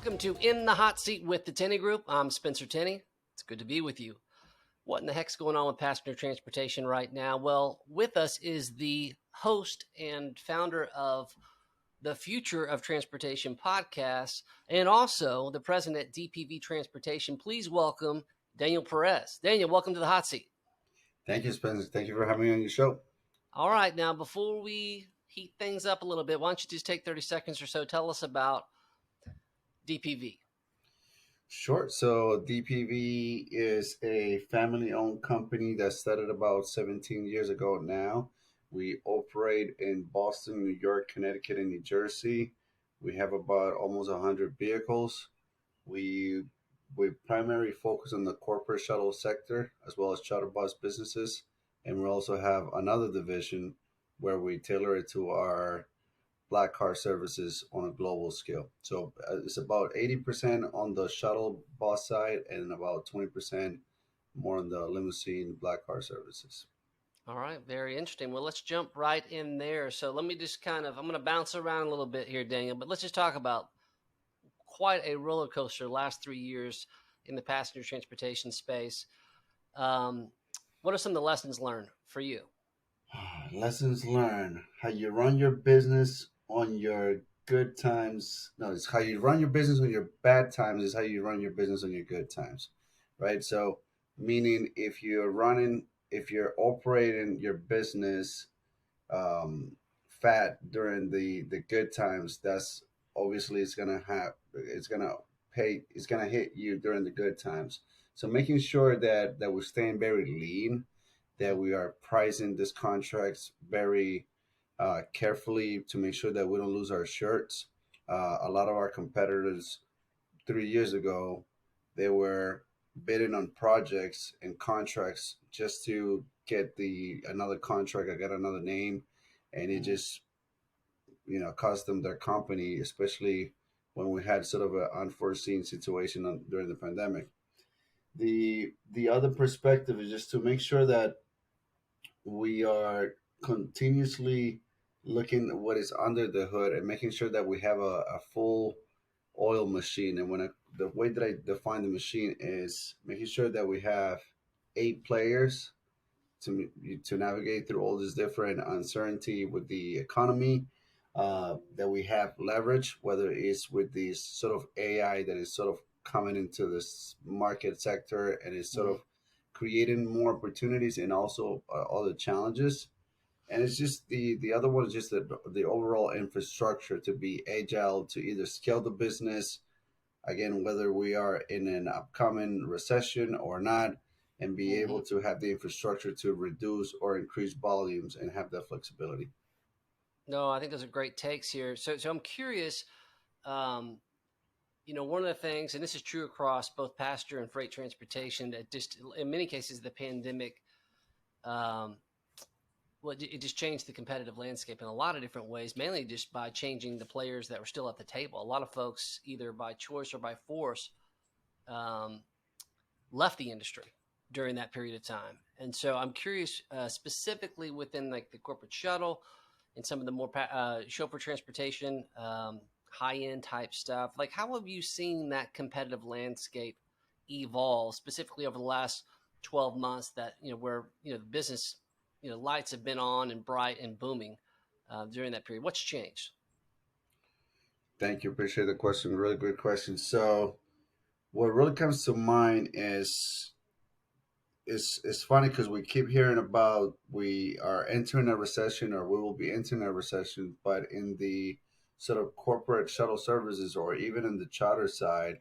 Welcome to In the Hot Seat with the Tenney Group. I'm Spencer Tenney. It's good to be with you. What in the heck's going on with passenger transportation right now? Well, with us is the host and founder of the Future of Transportation podcast and also the president at DPV Transportation. Please welcome Daniel Perez. Daniel, welcome to the Hot Seat. Thank you, Spencer. Thank you for having me on your show. All right. Now, before we heat things up a little bit, why don't you just take 30 seconds or so? Tell us about DPV. Sure. So DPV is a family-owned company that started about 17 years ago now. We operate in Boston, New York, Connecticut, and New Jersey. We have about almost 100 vehicles. We we primarily focus on the corporate shuttle sector as well as shuttle bus businesses, and we also have another division where we tailor it to our black car services on a global scale. So it's about 80% on the shuttle bus side and about 20% more on the limousine black car services. All right, very interesting. Well, let's jump right in there. So let me just I'm going to bounce around a little bit here, Daniel, but let's just talk about quite a roller coaster last 3 years in the passenger transportation space. Um, what are some of the lessons learned for you? Lessons learned: how you run your business on your good times. No, it's how you run your business on your bad times is how you run your business on your good times, right? So, meaning if you're operating your business fat during the good times, that's obviously it's gonna hit you during the good times. So making sure that we're staying very lean, that we are pricing these contracts very carefully to make sure that we don't lose our shirts. A lot of our competitors 3 years ago, they were bidding on projects and contracts just to get the another contract, I got another name, and it just cost them their company, especially when we had sort of an unforeseen situation during the pandemic. The other perspective is just to make sure that we are continuously looking at what is under the hood and making sure that we have a full oil machine. And the way that I define the machine is making sure that we have 8 players to navigate through all this different uncertainty with the economy. That we have leverage, whether it's with this sort of AI that is sort of coming into this market sector and is sort Mm-hmm. of creating more opportunities and also other challenges. And it's just the other one is just the overall infrastructure to be agile to either scale the business again, whether we are in an upcoming recession or not, and be Mm-hmm. able to have the infrastructure to reduce or increase volumes and have that flexibility. No, I think those are great takes here. So I'm curious. Um, one of the things, and this is true across both passenger and freight transportation, that just in many cases the pandemic, um, well, it just changed the competitive landscape in a lot of different ways. Mainly just by changing the players that were still at the table. A lot of folks, either by choice or by force, um, left the industry during that period of time. And so I'm curious, specifically within like the corporate shuttle and some of the more chauffeur transportation, high end type stuff. Like, how have you seen that competitive landscape evolve, specifically over the last 12 months? That where the business lights have been on and bright and booming during that period. What's changed? Thank you. Appreciate the question. Really good question. So, what really comes to mind is it's funny because we keep hearing about we are entering a recession or we will be entering a recession, but in the sort of corporate shuttle services or even in the charter side,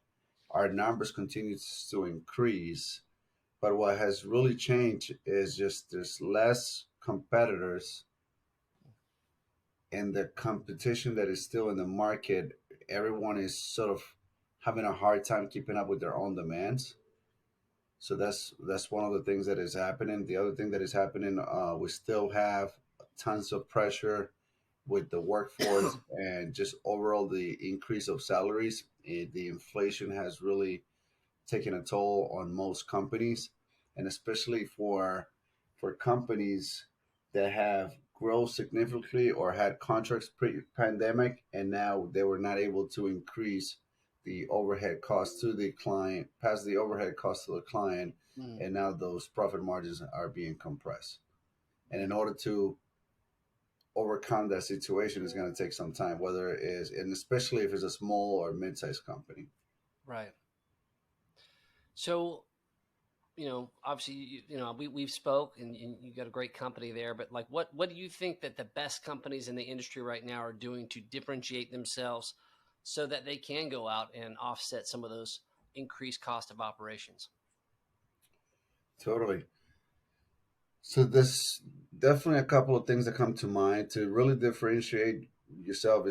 our numbers continue to increase. But what has really changed is just there's less competitors and the competition that is still in the market. Everyone is sort of having a hard time keeping up with their own demands. So that's one of the things that is happening. The other thing that is happening, we still have tons of pressure with the workforce and just overall the increase of salaries. The inflation has really taken a toll on most companies, and especially for companies that have grown significantly or had contracts pre-pandemic, and now they were not able to increase the overhead cost to the client, pass the overhead cost to the client, Mm, and now those profit margins are being compressed. And in order to overcome that situation, is going to take some time, whether it is, and especially if it's a small or mid-sized company. right. So, obviously, we've spoke and you got a great company there, but like, what do you think that the best companies in the industry right now are doing to differentiate themselves so that they can go out and offset some of those increased cost of operations? Totally. So there's definitely a couple of things that come to mind to really differentiate yourself.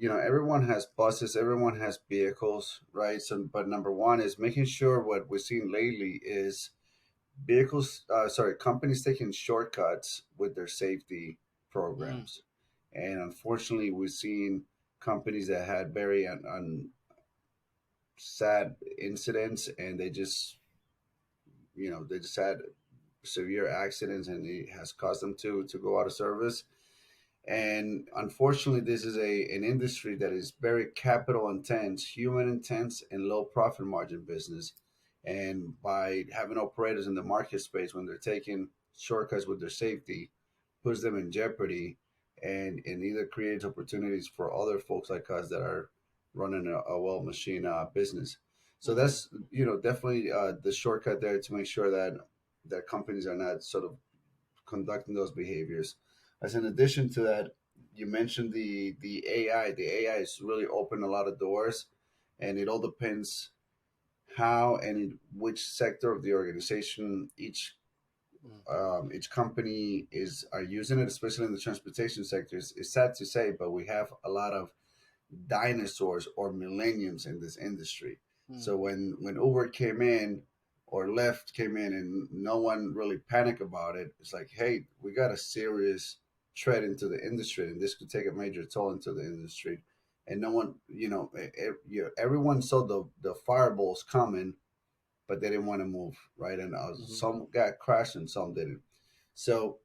Everyone has buses, everyone has vehicles, right? So, but number one is making sure what we're seeing lately is companies taking shortcuts with their safety Mm, programs. And unfortunately, we've seen companies that had very sad incidents, and they just had severe accidents, and it has caused them to go out of service. And unfortunately, this is an industry that is very capital intense, human intense, and low profit margin business. And by having operators in the market space when they're taking shortcuts with their safety, puts them in jeopardy, and either creates opportunities for other folks like us that are running a well machine business. So mm-hmm, that's definitely the shortcut there to make sure that companies are not sort of conducting those behaviors. As in addition to that, you mentioned the AI. The AI has really opened a lot of doors, and it all depends how and in which sector of the organization mm, each company is are using it, especially in the transportation sector. It's sad to say, but we have a lot of dinosaurs or millenniums in this industry. mm, So when Uber came in or Lyft came in and no one really panicked about it, it's like, hey, we got a serious threat into the industry, and this could take a major toll into the industry. And no one, everyone saw the fireballs coming, but they didn't want to move, right? And mm-hmm. some got crashed and some didn't. So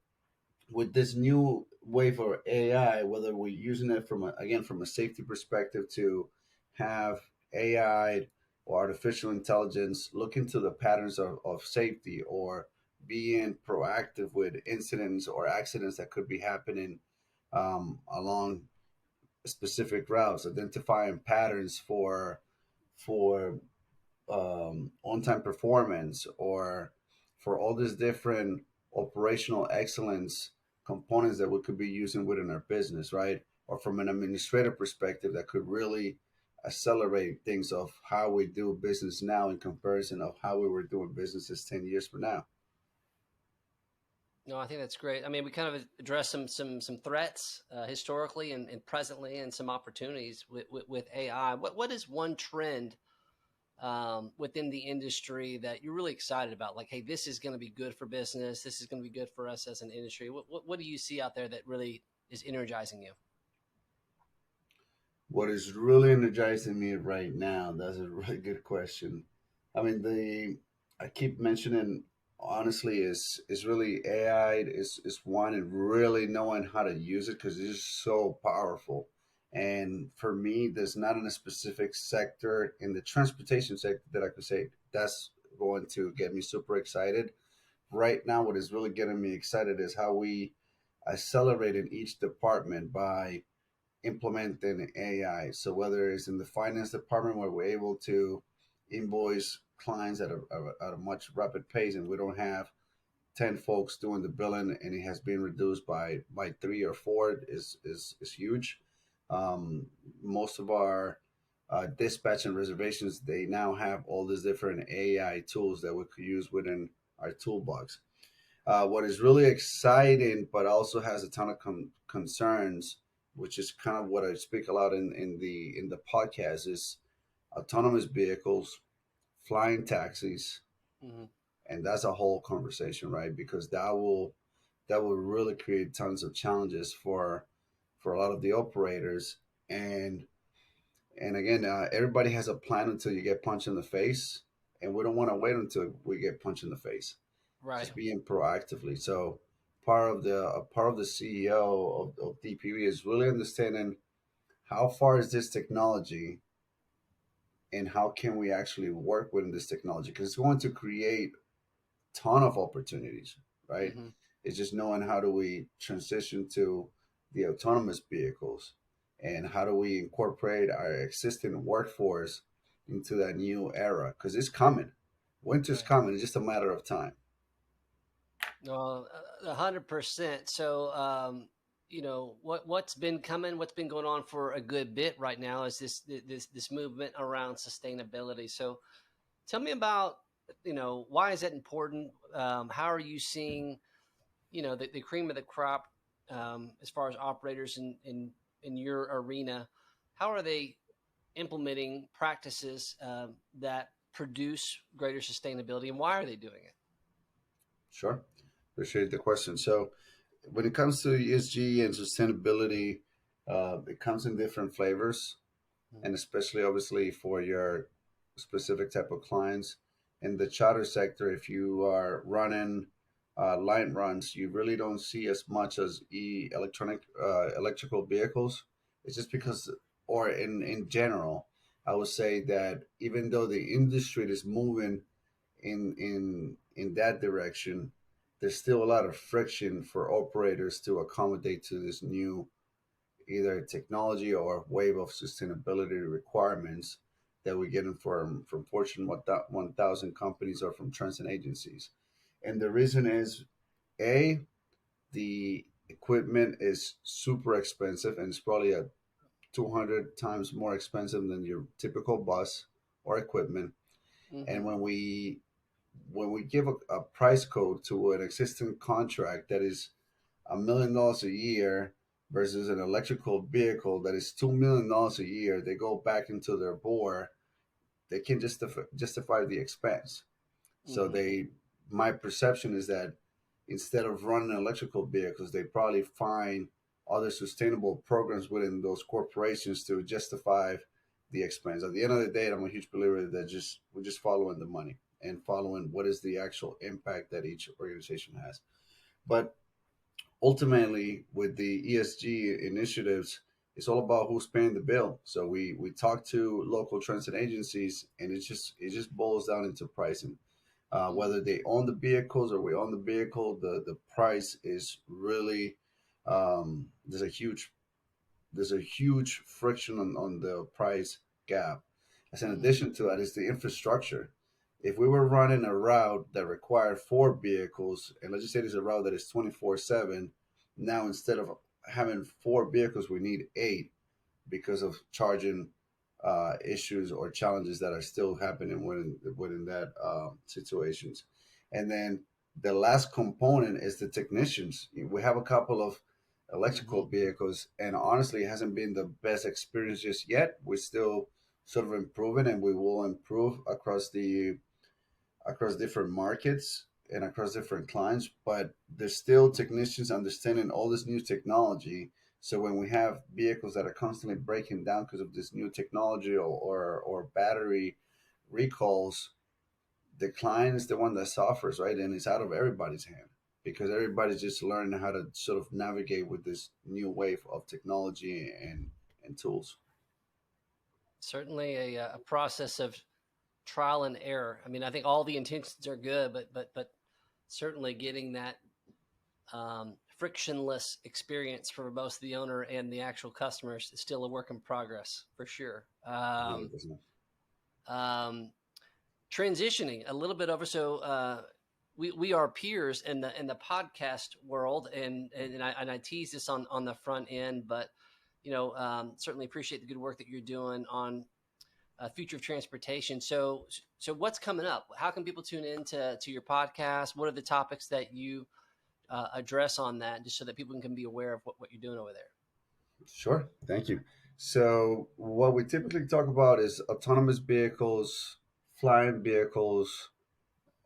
with this new wave of AI, whether we're using it from a safety perspective to have AI or artificial intelligence look into the patterns of safety, or being proactive with incidents or accidents that could be happening along specific routes, identifying patterns for on-time performance, or for all these different operational excellence components that we could be using within our business, right? Or from an administrative perspective, that could really accelerate things of how we do business now in comparison of how we were doing businesses 10 years from now. No, I think that's great. I mean, we kind of addressed some threats historically and presently, and some opportunities with AI. What is one trend within the industry that you're really excited about? Like, hey, this is going to be good for business. This is going to be good for us as an industry. What do you see out there that really is energizing you? What is really energizing me right now? That's a really good question. I mean, the I keep mentioning honestly is really AI is one, and really knowing how to use it because it's just so powerful. And for me, there's not in a specific sector in the transportation sector that I could say that's going to get me super excited. Right now, what is really getting me excited is how we accelerate in each department by implementing AI. So whether it's in the finance department where we're able to invoice clients at a much rapid pace, and we don't have 10 folks doing the billing, and it has been reduced by three or four, is huge. Most of our dispatch and reservations, they now have all these different AI tools that we could use within our toolbox. What is really exciting, but also has a ton of concerns, which is kind of what I speak a lot in the podcast, is autonomous vehicles, flying taxis, Mm-hmm. and that's a whole conversation, right? Because that will really create tons of challenges for a lot of the operators, and and again, everybody has a plan until you get punched in the face, and we don't want to wait until we get punched in the face, Right. just being proactively. So part of the CEO of DPV is really understanding how far is this technology and how can we actually work within this technology, because it's going to create ton of opportunities, right? Mm-hmm. It's just knowing how do we transition to the autonomous vehicles, and how do we incorporate our existing workforce into that new era, because it's coming. Winter's Right. coming. It's just a matter of time. Well, 100%. So, what's been coming, what's been going on for a good bit right now is this movement around sustainability. So, tell me about why is that important? How are you seeing the cream of the crop as far as operators in your arena? How are they implementing practices that produce greater sustainability, and why are they doing it? Sure. Appreciate the question. So, when it comes to ESG and sustainability, it comes in different flavors, and especially obviously for your specific type of clients. In the charter sector, if you are running line runs, you really don't see as much as electrical vehicles. It's just because, or in general, I would say that even though the industry is moving in that direction, there's still a lot of friction for operators to accommodate to this new either technology or wave of sustainability requirements that we get from Fortune 1000 companies or from transit agencies. And the reason is, A, the equipment is super expensive, and it's probably a 200 times more expensive than your typical bus or equipment. And Mm-hmm. when we give a price code to an existing contract that is $1 million a year versus an electrical vehicle that is $2 million a year, they go back into their bore. They can justify the expense. So Mm-hmm. my perception is that instead of running electrical vehicles, they probably find other sustainable programs within those corporations to justify the expense. At the end of the day, I'm a huge believer that we're just following the money and following what is the actual impact that each organization has. But ultimately, with the ESG initiatives, it's all about who's paying the bill. So we talk to local transit agencies, and it just boils down into pricing. Mm-hmm. Whether they own the vehicles or we own the vehicle, the price is really there's a huge friction on the price gap. As in Mm-hmm. addition to that is the infrastructure. If we were running a route that required four vehicles, and let's just say there's a route that is 24/7, now instead of having four vehicles, we need eight because of charging issues or challenges that are still happening within that situations. And then the last component is the technicians. We have a couple of Mm-hmm. electrical vehicles, and honestly, it hasn't been the best experience just yet. We're still sort of improving, and we will improve across different markets and across different clients, but there's still technicians understanding all this new technology. So when we have vehicles that are constantly breaking down because of this new technology or battery recalls, the client is the one that suffers, right? And it's out of everybody's hand because everybody's just learning how to sort of navigate with this new wave of technology and tools. Certainly a process of trial and error. I mean, I think all the intentions are good, but certainly getting that frictionless experience for both the owner and the actual customers is still a work in progress for sure. 100%. Um, Transitioning a little bit over, so we are peers in the podcast world, and I tease this on the front end, but certainly appreciate the good work that you're doing on future of transportation. So what's coming up? How can people tune in to your podcast? What are the topics that you address on that, just so that people can be aware of what you're doing over there? Sure. Thank you. So, what we typically talk about is autonomous vehicles, flying vehicles,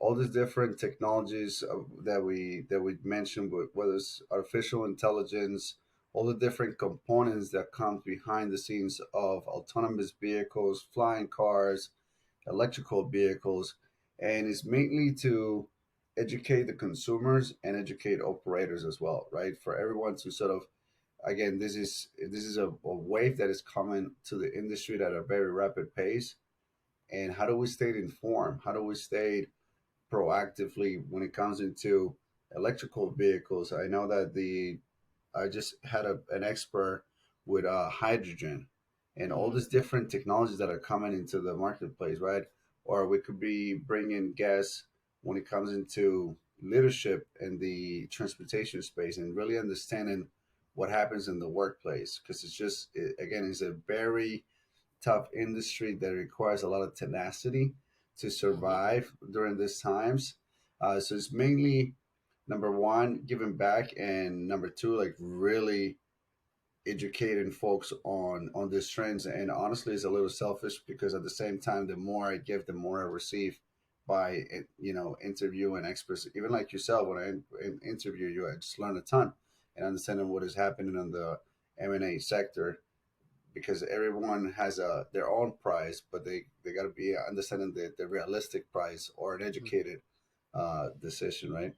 all these different technologies that we mentioned, whether it's artificial intelligence, all the different components that come behind the scenes of autonomous vehicles, flying cars, electrical vehicles, and it's mainly to educate the consumers and educate operators as well, right? For everyone to sort of, again, this is a wave that is coming to the industry at a very rapid pace, and how do we stay informed? How do we stay proactively when it comes into electrical vehicles? I know that the I just had an expert with hydrogen and all Hmm. these different technologies that are coming into the marketplace, right? Or we could be bringing gas when it comes into leadership in the transportation space and really understanding what happens in the workplace, because again, it's a very tough industry that requires a lot of tenacity to Hmm. survive during these times. So it's mainly number one, giving back, and number two, like really educating folks on these trends. And honestly, it's a little selfish because at the same time, the more I give, the more I receive by interviewing experts, even like yourself. When I interview you, I just learn a ton and understanding what is happening in the M&A sector, because everyone has their own price, but they got to be understanding the realistic price or an educated decision, right?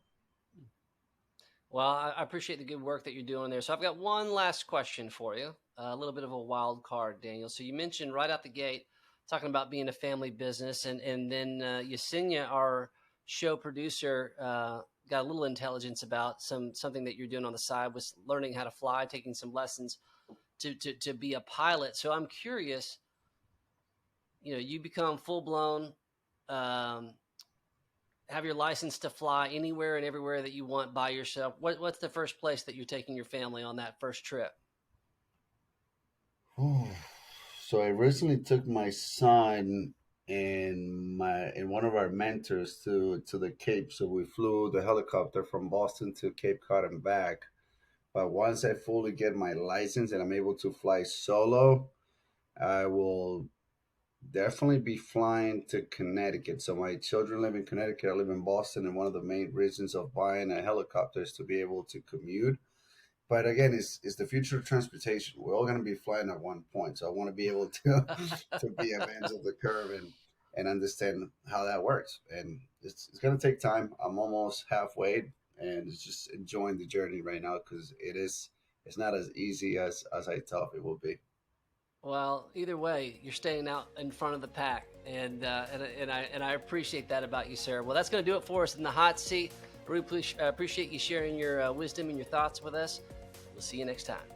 Well, I appreciate the good work that you're doing there. So I've got one last question for you, a little bit of a wild card, Daniel. So you mentioned right out the gate talking about being a family business, and then Yesenia, our show producer, got a little intelligence about something that you're doing on the side with learning how to fly, taking some lessons to be a pilot. So I'm curious, you become full blown. Um, have your license to fly anywhere and everywhere that you want by yourself. What's the first place that you're taking your family on that first trip? Whew. So I recently took my son and one of our mentors to the Cape. So we flew the helicopter from Boston to Cape Cod and back. But once I fully get my license and I'm able to fly solo, I will definitely be flying to Connecticut. So my children live in Connecticut. I live in Boston, and one of the main reasons of buying a helicopter is to be able to commute. But again, it's the future of transportation. We're all going to be flying at one point, so I want to be able to to be ahead of the curve and understand how that works. And it's going to take time. I'm almost halfway, and it's just enjoying the journey right now because it's not as easy as I thought it will be. Well, either way, you're staying out in front of the pack, and I appreciate that about you, sir. Well, that's going to do it for us in the hot seat. Really appreciate you sharing your wisdom and your thoughts with us. We'll see you next time.